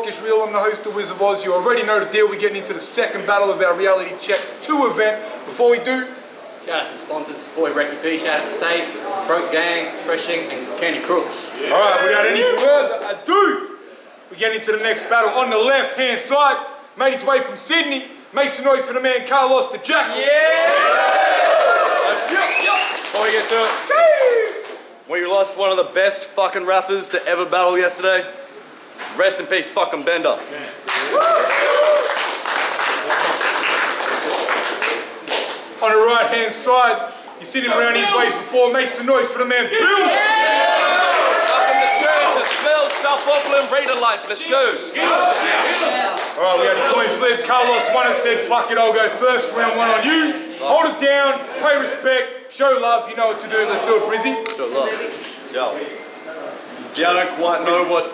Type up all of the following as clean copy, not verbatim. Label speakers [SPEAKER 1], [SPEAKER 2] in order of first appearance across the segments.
[SPEAKER 1] is real. I'm the host of DWIZOFOZ. You already know the deal. We're getting into the second battle of our Reality Check 2 event. Before we do,
[SPEAKER 2] shout out to sponsors, boy Recce B, shout out to Safe, Throat Gang, Freshing, and Candy Crooks.
[SPEAKER 1] Alright, without any further ado, we get into the next battle. On the left hand side, made his way from Sydney. Make some noise for the man Carlos the Jakl.
[SPEAKER 3] Yeah! Before we get to it, we lost one of the best fucking rappers to ever battle yesterday. Rest in peace, fucking Bender.
[SPEAKER 1] On the right hand side, you see him around his waist before. Make some noise for the man Billz.
[SPEAKER 4] Welcome to church, it's Billz, South Auckland, Raider Life, let's go.
[SPEAKER 1] Alright, we had a coin flip. Carlos won and said, fuck it, I'll go first. Round one on you. Hold it down, pay respect, show love. You know what to do. Let's do it, Brizzy.
[SPEAKER 3] Show love. Yo. See, I don't quite know what...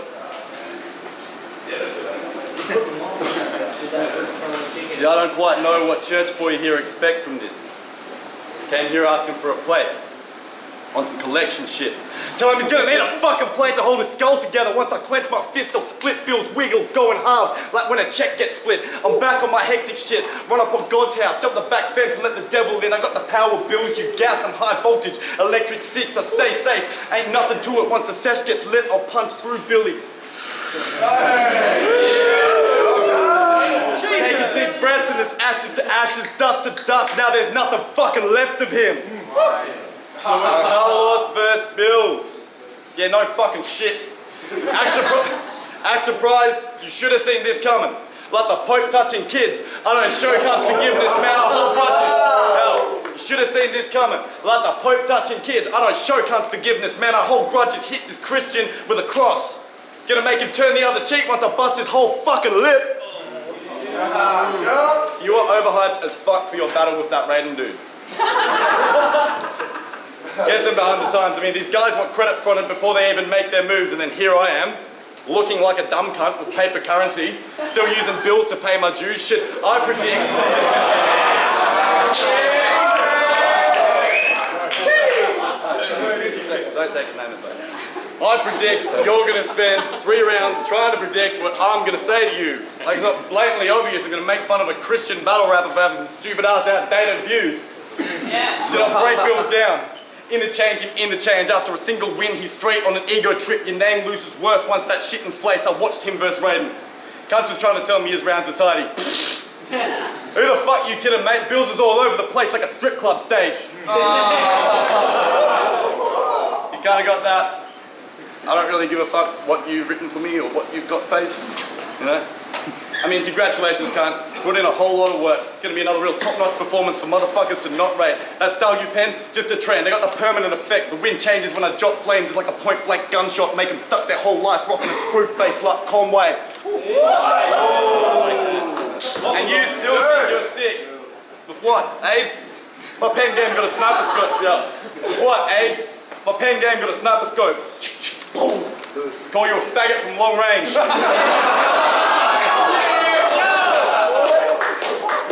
[SPEAKER 3] See, I don't quite know what church boy here expect from this. Came here asking for a plate. On some collection shit. Tell him he's gonna need a fucking plate to hold his skull together. Once I clench my fist, I'll split Bill's wiggle, go in halves, like when a check gets split. I'm back on my hectic shit. Run up on God's house, jump the back fence and let the devil in. I got the power of Billz, you gas, I'm high voltage. Electric 6, I stay safe. Ain't nothing to it. Once the sesh gets lit, I'll punch through Billy's. Take a deep breath and it's ashes to ashes, dust to dust. Now there's nothing fucking left of him. So it's Carlos versus Billz. Yeah, no fucking shit. Act surprised, you should have seen this coming. Like the Pope touching kids. I don't show cunts forgiveness, man, I hold grudges. Hell, you should have seen this coming. Like the Pope touching kids. I don't show cunts forgiveness, man, I hold grudges. Hit this Christian with a cross. It's gonna make him turn the other cheek once I bust his whole fucking lip. So you are overhyped as fuck for your battle with that Raiden dude. Guess him 100 times. I mean, these guys want credit fronted before they even make their moves, and then here I am, looking like a dumb cunt with paper currency, still using bills to pay my dues. Shit, I predict... Don't take his name as well. I predict you're going to spend 3 rounds trying to predict what I'm going to say to you. Like, it's not blatantly obvious I'm going to make fun of a Christian battle rapper for having some stupid ass outdated views. Should I break Billz down? Interchange him, interchange. After a single win, he's straight on an ego trip. Your name loses worth once that shit inflates. I watched him versus Raiden. Cunts was trying to tell me his round society. Who the fuck you kidding, mate? Billz is all over the place like a strip club stage. You kind of got that. I don't really give a fuck what you've written for me or what you've got face, you know? I mean, congratulations, cunt. Put in a whole lot of work. It's gonna be another real top-notch performance for motherfuckers to not rate. That style you pen, just a trend. They got the permanent effect. The wind changes when I drop flames. It's like a point-blank gunshot, make them stuck their whole life rocking a screw face like Conway. And you still think you're sick. With what? AIDS? My pen game got a sniper scope. Yeah. With what? AIDS? My pen game got a sniper scope. Call you a faggot from long range.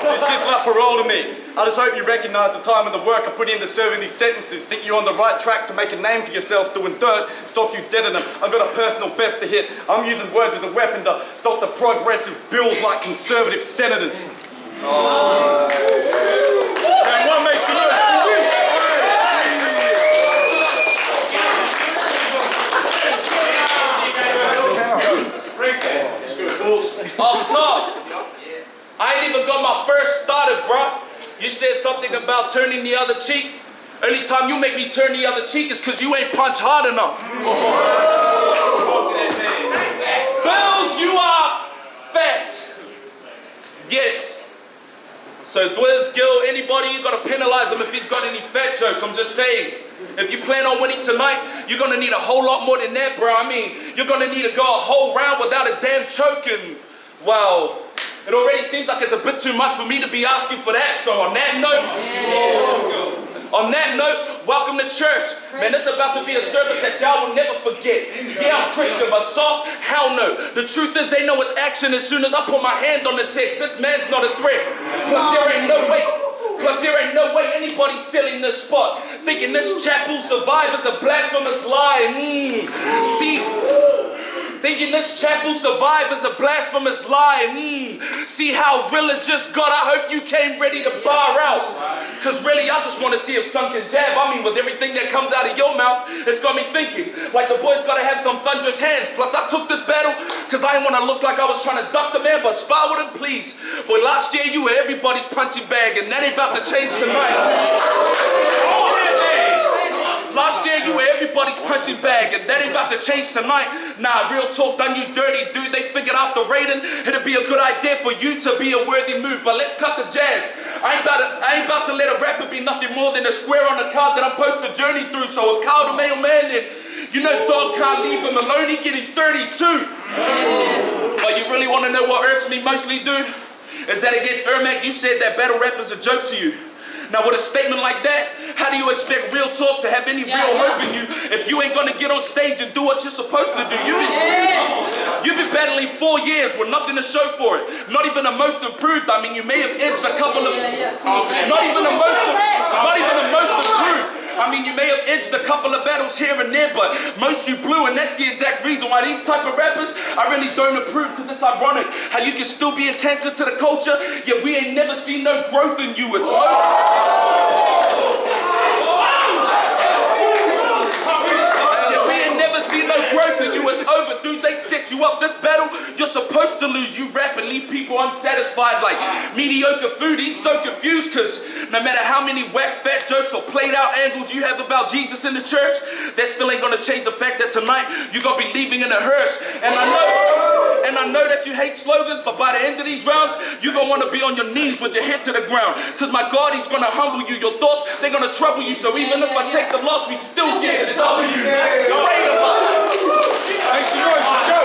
[SPEAKER 3] This shit's like parole to me. I just hope you recognize the time and the work I put into serving these sentences. Think you're on the right track to make a name for yourself doing dirt, stop you dead in them. I've got a personal best to hit. I'm using words as a weapon to stop the progressive bills like conservative senators. And one makes you look.
[SPEAKER 4] Off top, I ain't even got my first started, bro. You said something about turning the other cheek. Only time you make me turn the other cheek is because you ain't punch hard enough. Billz, you are fat. Yes. So Dwiz, Gil, anybody, you gotta penalize him if he's got any fat jokes. I'm just saying. If you plan on winning tonight, you're gonna need a whole lot more than that, bro. I mean, you're gonna need to go a whole round without a damn choke, and wow, it already seems like it's a bit too much for me to be asking for that. So on that note, welcome to church. Man, this is about to be a service that y'all will never forget. Yeah, I'm Christian, but soft? Hell no. The truth is they know it's action as soon as I put my hand on the text. This man's not a threat. Plus there ain't no way anybody's still in this spot. Thinking this chap will survive is a blasphemous lie. See, Thinking this chapel survived is a blasphemous lie. See how religious got? I hope you came ready to bar out. Cause really I just want to see if some can jab. I mean, with everything that comes out of your mouth, it's got me thinking like the boys gotta have some thunderous hands. Plus I took this battle cause I didn't want to look like I was trying to duck the man, but spar wouldn't please. Boy, last year you were everybody's punching bag, and that ain't about to change tonight. Last year you were everybody's punching bag, and that ain't about to change tonight. Nah, real talk, done you dirty, dude. They figured after raiding, it'd be a good idea for you to be a worthy move. But let's cut the jazz. I ain't about to let a rapper be nothing more than a square on a card that I'm supposed to journey through. So if Kyle the mailman, then you know dog can't leave him alone. He getting 32. But you really want to know what irks me mostly, dude? Is that against Ermac, you said that battle rap is a joke to you. Now with a statement like that, how do you expect real talk to have any real hope in you if you ain't gonna get on stage and do what you're supposed to do? You've been battling 4 years with nothing to show for it. Not even the most improved. I mean, you may have edged a couple of... Not even the most improved. I mean, you may have edged a couple of battles here and there, but most you blew, and that's the exact reason why these type of rappers, I really don't approve, because it's ironic how you can still be a cancer to the culture, yet we ain't never seen no growth in you. It's growth in you, it's over, dude. They set you up. This battle, you're supposed to lose. You rap and leave people unsatisfied like mediocre food. He's so confused because no matter how many whack fat jokes or played out angles you have about Jesus in the church, that still ain't gonna change the fact that tonight you're gonna be leaving in a hearse. And I know that you hate slogans, but by the end of these rounds, you're gonna wanna be on your knees with your head to the ground. Cause my God, he's gonna humble you. Your thoughts, they're gonna trouble you. So even if I take the loss, we still get the W.
[SPEAKER 1] Make some noise, let's go.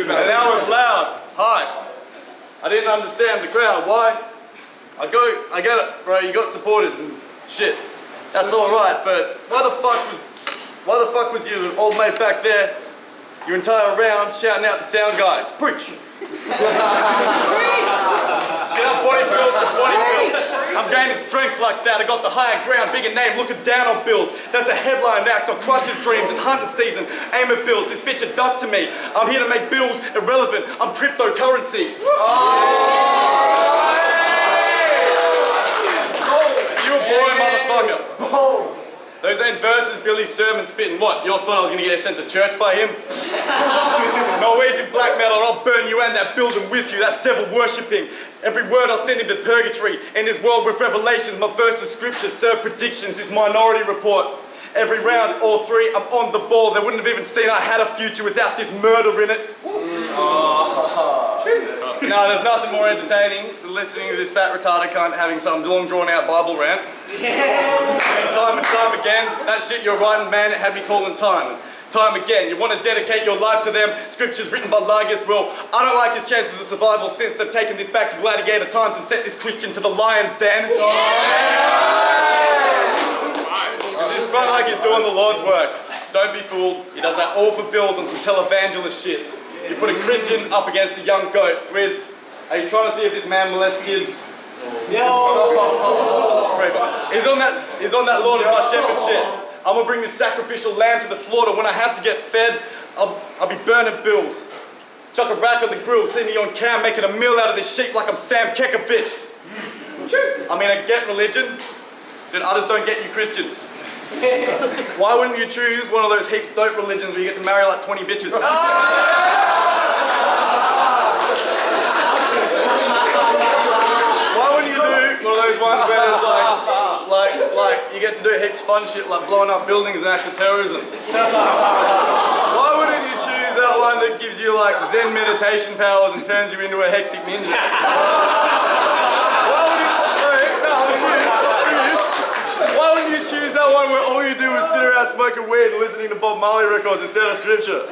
[SPEAKER 3] And that was loud. Hi. I didn't understand the crowd. Why? I get it, bro. You got supporters and shit. That's all right, but why the fuck was your old mate back there your entire round shouting out the sound guy? Preach! Shout out body Billz to body Billz. I'm gaining strength like that. I got the higher ground, bigger name, looking down on Billz. That's a headline act. I'll crush his dreams. It's hunting season. Aim at Billz. This bitch a duck to me. I'm here to make Billz irrelevant. I'm cryptocurrency. You a boy, motherfucker. Those ain't verses Billy's sermon spitting. What, you all thought I was gonna get sent to church by him? Norwegian black metal, and I'll burn you and that building with you. That's devil worshipping. Every word I'll send him to purgatory. In this world with revelations, my verses, scriptures, serve predictions. This minority report. Every round, all three, I'm on the ball. They wouldn't have even seen I had a future without this murder in it. No, there's nothing more entertaining than listening to this fat retarded cunt having some long drawn out Bible rant. And time again, that shit you're writing, man, it had me calling time again. You want to dedicate your life to them, scriptures written by Largus. Well, I don't like his chances of survival since they've taken this back to gladiator times and sent this Christian to the lion's den. This front like he's doing the Lord's work. Don't be fooled, he does that all for Billz on some televangelist shit. You put a Christian up against the young goat. Wiz, are you trying to see if this man molests kids? He's on that Lord is my shepherd shit. I'm gonna bring this sacrificial lamb to the slaughter. When I have to get fed, I'll be burning Billz. Chuck a rack on the grill, see me on cam making a meal out of this sheep like I'm Sam Kekovich. I mean, I get religion, but I just don't get you Christians. Why wouldn't you choose one of those heaps dope religions where you get to marry like 20 bitches? Why wouldn't you do one of those ones where there's like you get to do heaps fun shit like blowing up buildings and acts of terrorism? Why wouldn't you choose that one that gives you like Zen meditation powers and turns you into a hectic ninja? Why wouldn't you choose that one where all you do is sit around smoking weed and listening to Bob Marley records instead of scripture?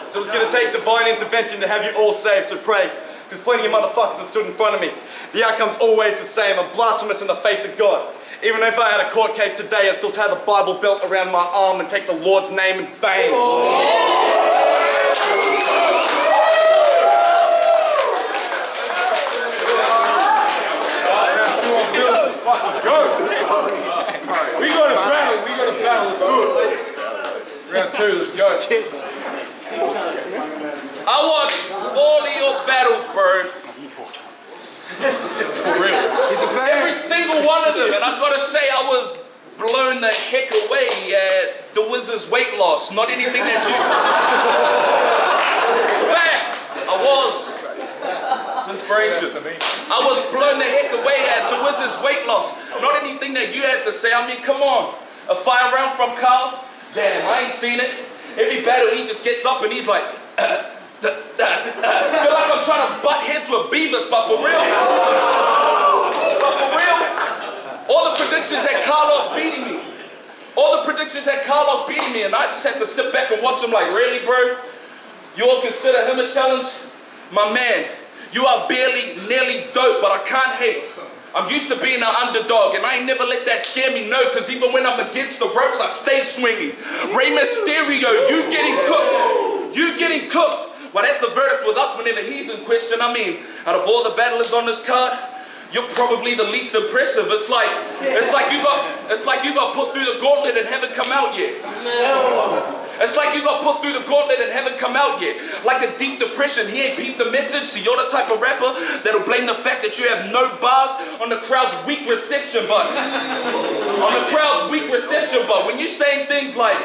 [SPEAKER 3] So it's going to take divine intervention to have you all saved, so pray. Because plenty of motherfuckers that stood in front of me. The outcome's always the same. I'm blasphemous in the face of God. Even if I had a court case today, I'd still tie the Bible belt around my arm and take the Lord's name in vain.
[SPEAKER 1] fucking go. We got a battle, let's do it. Round 2, let's go.
[SPEAKER 4] I watched all of your battles, bro. For real. Every single one of them, and I've got to say I was blown the heck away at the Wizard's weight loss. Not anything that you... Facts! I was. It's inspiration. I was blown the heck away at the Wizard's weight loss. Not anything that you had to say. I mean, come on. A fire round from Carl? Damn, I ain't seen it. Every battle he just gets up and he's like... feel like I'm trying to butt heads with beavers, but for real. All the predictions had Carlos beating me. And I just had to sit back and watch him like, really, bro? You all consider him a challenge? My man, you are barely, nearly dope, but I can't hate. I'm used to being an underdog, and I ain't never let that scare me, no, because even when I'm against the ropes, I stay swinging. Rey Mysterio, you getting cooked. Well, that's the verdict with us whenever he's in question. I mean, out of all the battlers on this card, you're probably the least impressive. It's like you got put through the gauntlet and haven't come out yet. It's like you got put through the gauntlet and haven't come out yet. Like a deep depression, he ain't peeped the message. See, you're the type of rapper that'll blame the fact that you have no bars on the crowd's weak reception, but when you're saying things like,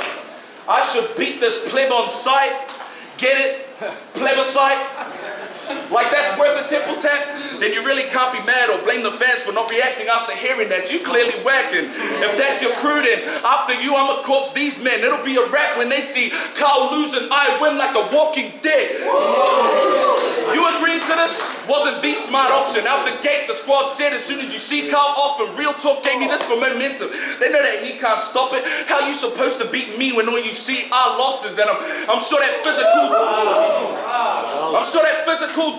[SPEAKER 4] I should beat this pleb on sight, get it? Plebiscite? Like that's worth a temple tap? Then you really can't be mad or blame the fans for not reacting after hearing that. You clearly whacking. If that's your crew, then after you, I'm a corpse these men. It'll be a wrap when they see Carl lose and I win like the Walking Dead. You agreeing to this? Wasn't the smart option. Out the gate, the squad said as soon as you see Carl off, and Real Talk gave me this for momentum. They know that he can't stop it. How you supposed to beat me when all you see are losses? And I'm sure that physical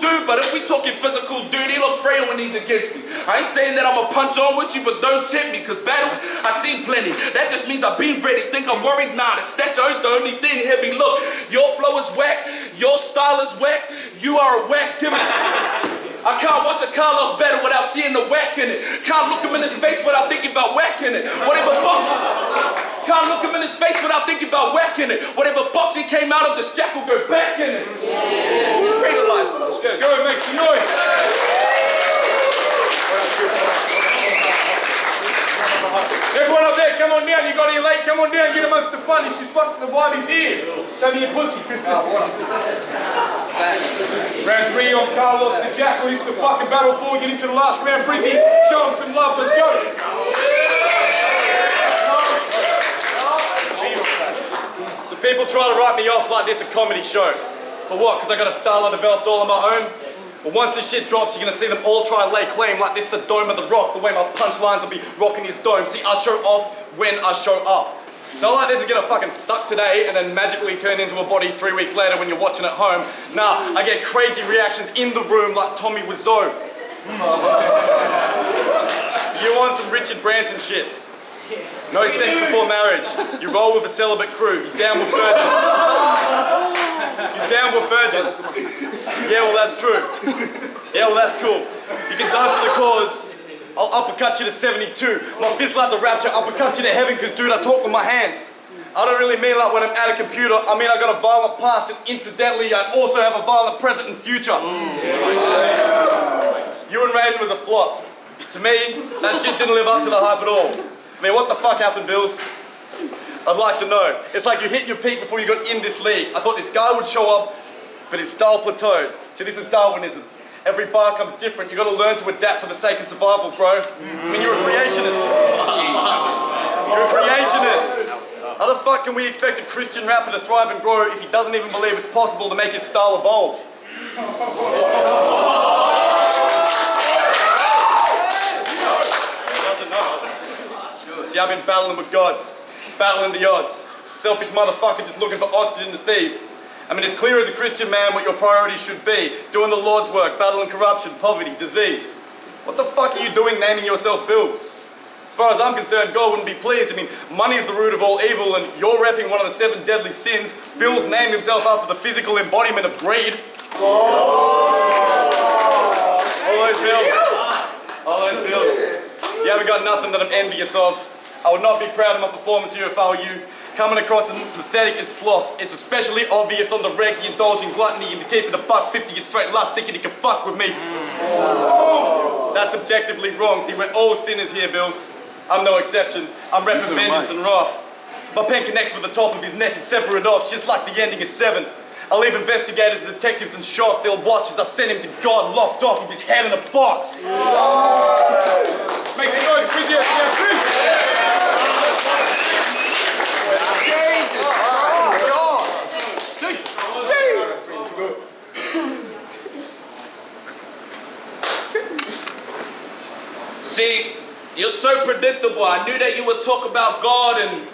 [SPEAKER 4] dude, but if we talking physical dude, he look frail when he's against me. I ain't saying that I'ma punch on with you, but don't tempt me, cause battles, I seen plenty. That just means I've been ready. Think I'm worried? Nah, the stature ain't the only thing heavy. Look, your flow is whack, your style is whack, you are a whack. Give me. I can't watch a Carlos battle without seeing the whack in it. Can't look him in his face without thinking about whacking it. Whatever box. Can't look him in his face without thinking about whacking it. Whatever box he came out of, this Jakl go back in it. Greater life.
[SPEAKER 1] Let's go, make some noise. Everyone up there, come on down. You got here late, come on down, get amongst the fun. You should fuck the vibe, he's here. Don't be a pussy. Round 3 on Carlos the Jakl. This is the fucking battle before we get into the last round. Brizzy, show him some love, let's go.
[SPEAKER 3] So people try to write me off like this a comedy show. For what? Because I got a style I developed all on my own? But once this shit drops, you're gonna see them all try to lay claim like this the dome of the rock, the way my punchlines will be rocking his dome. See, I show off when I show up. It's not like this is gonna fucking suck today and then magically turn into a body 3 weeks later when you're watching at home. Nah, I get crazy reactions in the room like Tommy Wiseau. You want some Richard Branson shit? No sex before marriage. You roll with a celibate crew. You're down with virgins. You're down with virgins. Yeah, well that's true. Yeah, well that's cool. You can die for the cause. I'll uppercut you to 72. My fist like the rapture, uppercut you to heaven, cause dude, I talk with my hands. I don't really mean like when I'm at a computer, I mean I got a violent past and incidentally I also have a violent present and future. You and Raiden was a flop. To me, that shit didn't live up to the hype at all. I mean, what the fuck happened, Billz? I'd like to know. It's like you hit your peak before you got in this league. I thought this guy would show up, but his style plateaued. See, this is Darwinism. Every bar comes different. You gotta learn to adapt for the sake of survival, bro. I mean, you're a creationist. You're a creationist. How the fuck can we expect a Christian rapper to thrive and grow if he doesn't even believe it's possible to make his style evolve? See, I've been battling with gods, battling the odds. Selfish motherfucker just looking for oxygen to thieve. I mean, it's clear as a Christian man what your priorities should be. Doing the Lord's work, battling corruption, poverty, disease. What the fuck are you doing naming yourself Billz? As far as I'm concerned, God wouldn't be pleased. I mean, money's the root of all evil and you're repping one of the 7 deadly sins. Billz named himself after the physical embodiment of greed. All those bills. All those bills. You haven't got nothing that I'm envious of. I would not be proud of my performance here if I were you. Coming across as pathetic as sloth. It's especially obvious on the reg, you indulge in gluttony and to keep it $1.50, you straight lust thinking you can fuck with me. That's objectively wrong. See, we're all sinners here, Billz. I'm no exception. I'm repping vengeance and wrath. My pen connects with the top of his neck and sever it off, just like the ending of Seven. I'll leave investigators and detectives in shock. They'll watch as I send him to God, locked off with his head in a box.
[SPEAKER 1] Make some noise, Brizzy.
[SPEAKER 4] See, you're so predictable. I knew that you would talk about God and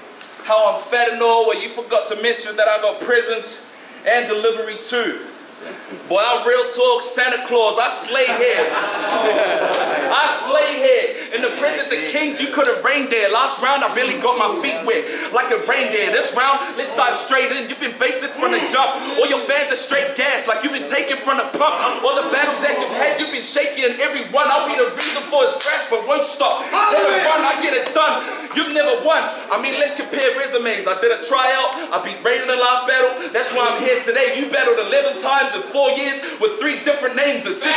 [SPEAKER 4] how I'm fat and all, where you forgot to mention that I got presents and delivery too. Boy, I'm real talk Santa Claus. I slay here. I slay here. In the presence of kings, you couldn't reindeer. Last round, I really got my feet wet like a reindeer. This round, let's dive straight in. You've been basic from the jump. All your fans are straight gas, like you've been taken from the pump. All the battles that you've had, you've been shaky in every one. I'll be the reason for his crash, but won't stop. Let it run, I get it done. You've never won. I mean, let's compare resumes. I did a tryout. I beat Ray in the last battle. That's why I'm here today. You battled 11 times in 4 years with 3 different names and 6 You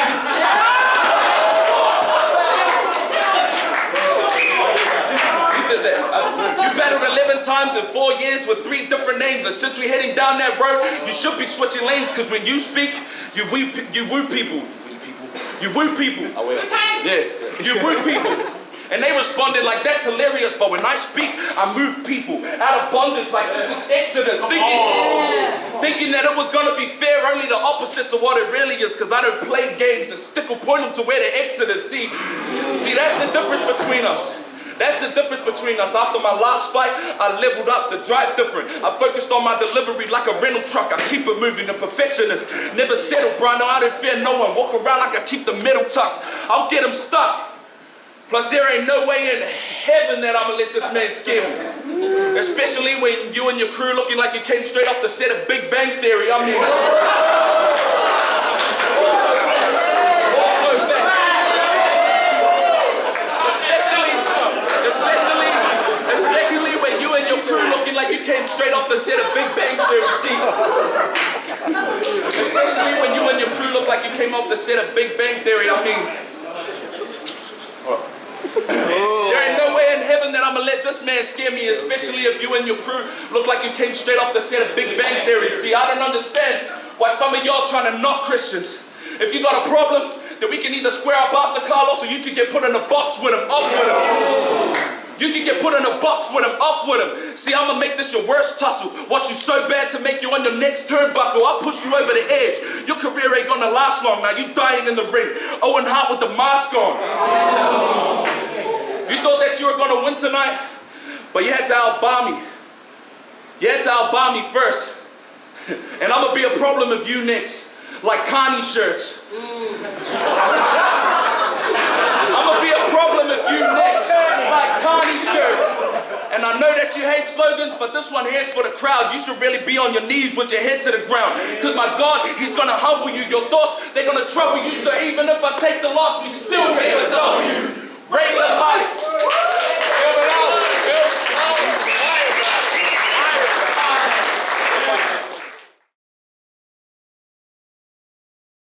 [SPEAKER 4] battled 11 times in 4 years with 3 different names, and since we're heading down that road, you should be switching lanes, because when you speak, you woo people. You woo people. Yeah, you woo people. And they responded like, that's hilarious, but when I speak, I move people out of bondage like this is Exodus, thinking that it was gonna be fair, only the opposites of what it really is, because I don't play games and stick will point them to where the Exodus. See, that's the difference between us. That's the difference between us. After my last fight, I leveled up, the drive different. I focused on my delivery like a rental truck. I keep it moving, the perfectionist. Never settle, bro. No, I don't fear no one. Walk around like I keep the metal tucked. I'll get him stuck. Plus, there ain't no way in heaven that I'ma let this man scare me. Especially when you and your crew looking like you came straight off the set of Big Bang Theory. I mean, especially when you and your crew looking like you came straight off the set of Big Bang Theory. See, especially when you and your crew look like you came off the set of Big Bang Theory. I mean, there ain't no way in heaven that I'ma let this man scare me, especially if you and your crew look like you came straight off the set of Big Bang Theory. See, I don't understand why some of y'all trying to knock Christians. If you got a problem, then we can either square up after Carlos, or you can get put in a box with him, up with him. You can get put in a box with him, up with him. See, I'ma make this your worst tussle. Watch you so bad to make you on your next turnbuckle. I'll push you over the edge. Your career ain't gonna last long. Now you dying in the ring. Owen Hart with the mask on. You thought that you were gonna win tonight, but you had to outbar me. You had to outbar me first. And I'ma be a problem if you next, like Connie shirts. I'ma be a problem if you next, like Connie shirts. And I know that you hate slogans, but this one here's for the crowd. You should really be on your knees with your head to the ground. Because my God, he's gonna humble you. Your thoughts, they're gonna trouble you. So even if I take the loss, we still make the W.